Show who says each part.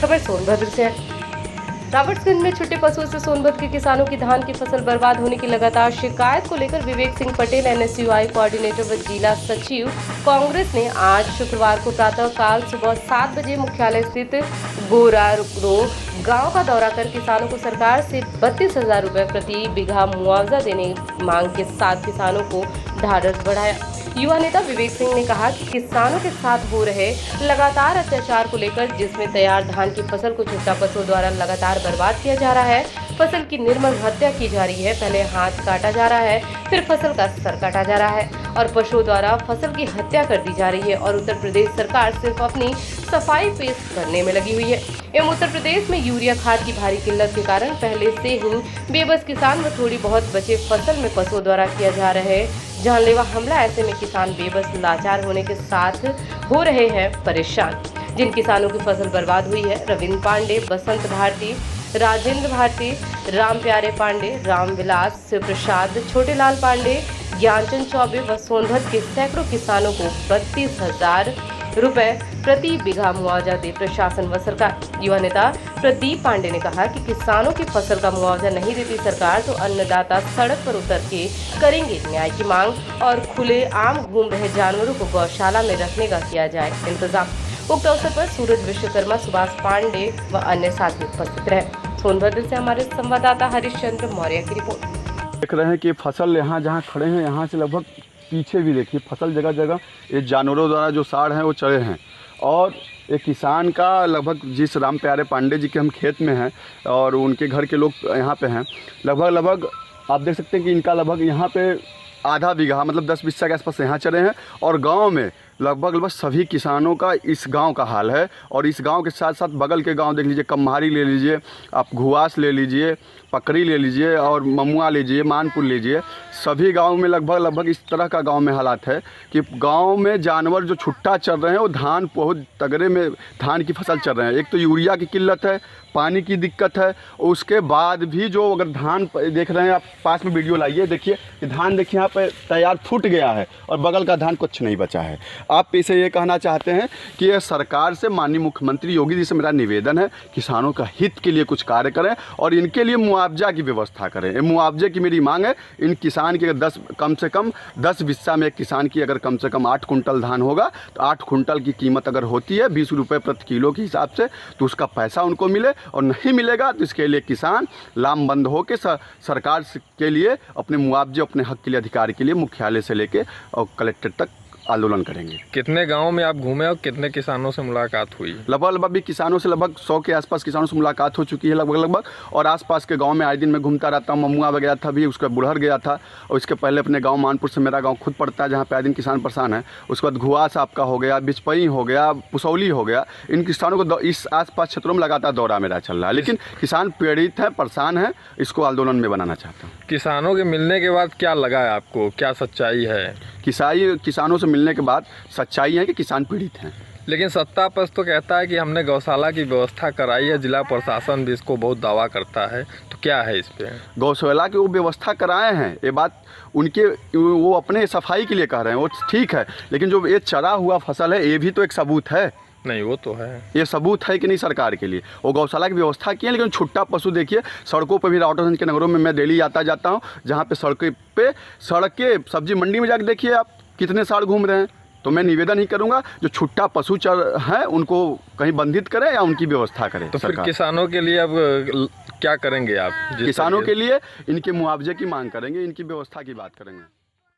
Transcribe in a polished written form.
Speaker 1: खबर सोनभद्र से है। रावटगंज में छुट्टे पशुओं से सोनभद्र के किसानों की धान की फसल बर्बाद होने की लगातार शिकायत को लेकर विवेक सिंह पटेल NSUI कोऑर्डिनेटर व जिला सचिव कांग्रेस ने आज शुक्रवार को प्रातःकाल सुबह 7 बजे मुख्यालय स्थित गोरारो गांव का दौरा कर किसानों को सरकार से 32,000 रुपए प्रति बीघा मुआवजा देने की मांग के साथ किसानों को ढाढ़स बढ़ाया। युवा नेता विवेक सिंह ने कहा कि किसानों के साथ हो रहे लगातार अत्याचार को लेकर, जिसमें तैयार धान की फसल को छुट्टा पशुओं द्वारा लगातार बर्बाद किया जा रहा है, फसल की निर्मम हत्या की जा रही है, पहले हाथ काटा जा रहा है, फिर फसल का सर काटा जा रहा है और पशुओं द्वारा फसल की हत्या कर दी जा रही है और उत्तर प्रदेश सरकार सिर्फ अपनी सफाई पेश करने में लगी हुई है। एवं उत्तर प्रदेश में यूरिया खाद की भारी किल्लत के कारण पहले से ही बेबस किसान व थोड़ी बहुत बचे फसल में पशुओं द्वारा किया जा रहा है जानलेवा हमला। ऐसे में किसान बेबस लाचार होने के साथ हो रहे हैं परेशान। जिन किसानों की फसल बर्बाद हुई है, रविंद्र पांडे, बसंत भारती, राजेंद्र भारती, राम प्यारे पांडे, राम विलास, शिव प्रसाद, छोटे लाल पांडे, ज्ञानचंद चौबे व सोनभद्र के सैकड़ों किसानों को 32,000 रुपए प्रति बीघा मुआवजा दे प्रशासन व सरकार। युवा नेता प्रदीप पांडे ने कहा कि किसानों की फसल का मुआवजा नहीं देती सरकार तो अन्नदाता सड़क पर उतर के करेंगे न्याय की मांग और खुले आम घूम रहे जानवरों को गौशाला में रखने का किया जाए इंतजाम। उक्त अवसर पर सूरज विश्वकर्मा, सुभाष पांडे व अन्य साथी उपस्थित रहे। सोनभद्र से हमारे संवाददाता हरिश्चंद्र मौर्य की रिपोर्ट।
Speaker 2: देख रहे हैं कि फसल यहाँ जहाँ खड़े हैं, यहाँ से लगभग पीछे भी देखिए फसल जगह जगह ये जानवरों द्वारा जो साड़ हैं वो चढ़े हैं। और एक किसान का लगभग जिस राम प्यारे पांडे जी के हम खेत में हैं और उनके घर के लोग यहाँ पे हैं, लगभग आप देख सकते हैं कि इनका लगभग यहाँ पे आधा बीघा मतलब 10 बिस्सा के आसपास यहाँ चले हैं। और गांव में लगभग सभी किसानों का इस गांव का हाल है। और इस गांव के साथ साथ बगल के गांव देख लीजिए, कम्हारी ले लीजिए, आप घुआस ले लीजिए, पकड़ी ले लीजिए और ममुआ लीजिए, मानपुर लीजिए, सभी गांव में लगभग इस तरह का गांव में हालात है कि गांव में जानवर जो छुट्टा चल रहे हैं वो धान बहुत तगड़े में धान की फसल चल रहे हैं। एक तो यूरिया की किल्लत है, पानी की दिक्कत है, उसके बाद भी जो अगर धान देख रहे हैं आप, पास में वीडियो लाइए, देखिए कि धान देखिए यहाँ पे तैयार फूट गया है और बगल का धान कुछ नहीं बचा है। आप इसे ये कहना चाहते हैं कि ये सरकार से, माननीय मुख्यमंत्री योगी जी से मेरा निवेदन है, किसानों का हित के लिए कुछ कार्य करें और इनके लिए मुआवजा की व्यवस्था करें। मुआवजे की मेरी मांग है। इन किसान की कम से कम 10 बिस्सा में एक किसान की अगर कम से कम 8 कुंटल धान होगा तो 8 कुंटल की कीमत अगर होती है 20 रुपये प्रति किलो के हिसाब से, तो उसका पैसा उनको मिले। और नहीं मिलेगा तो इसके लिए किसान लामबंद हो के सरकार के लिए अपने मुआवजे, अपने हक के लिए, अधिकार के लिए मुख्यालय से लेके और कलेक्टर तक आंदोलन करेंगे।
Speaker 3: कितने गांव में आप घूमे और कितने किसानों से मुलाकात हुई?
Speaker 2: लगभग भी किसानों से लगभग 100 के आसपास किसानों से मुलाकात हो चुकी है लगभग। और आसपास के गांव में आए दिन मैं घूमता रहता हूँ। ममुआ वगैरह था भी, उसका बुढ़हर गया था। और इसके पहले अपने गांव मानपुर से मेरा गांव खुद पड़ता है जहाँ पे आए दिन किसान परेशान है। उसके बाद घुआस आपका हो गया, बिचपई हो गया, पुसौली हो गया। इन किसानों को इस आसपास क्षेत्रों में लगातार दौरा मेरा चल रहा है, लेकिन किसान पीड़ित हैं, परेशान हैं। इसको आंदोलन में बनाना चाहता हूँ।
Speaker 3: किसानों के मिलने के बाद क्या लगा है आपको, क्या सच्चाई है?
Speaker 2: किसानों से मिलने के बाद सच्चाई है कि किसान पीड़ित हैं।
Speaker 3: लेकिन सत्ता पक्ष तो कहता है कि हमने गौशाला की व्यवस्था कराई है, जिला प्रशासन भी इसको बहुत दावा करता है, तो क्या है इस पे?
Speaker 2: गौशाला की वो व्यवस्था कराए हैं, ये बात उनके, वो अपने सफाई के लिए कह रहे हैं, वो ठीक है। लेकिन जो ये चरा हुआ फसल है, ये भी तो एक सबूत है।
Speaker 3: नहीं, वो तो है,
Speaker 2: ये सबूत है कि नहीं सरकार के लिए। वो गौशाला की व्यवस्था की है, लेकिन छुट्टा पशु देखिए सड़कों पर भी, रावटगंज के नगरों में मैं डेली आता जाता हूँ, जहाँ पे सड़कें सब्जी मंडी में जाकर देखिए आप कितने साड़ घूम रहे हैं। तो मैं निवेदन ही करूंगा, जो छुट्टा पशु चर हैं उनको कहीं बंधित करें या उनकी व्यवस्था करें।
Speaker 3: तो फिर किसानों के लिए अब क्या करेंगे आप?
Speaker 2: किसानों के लिए इनके मुआवजे की मांग करेंगे, इनकी व्यवस्था की बात करेंगे।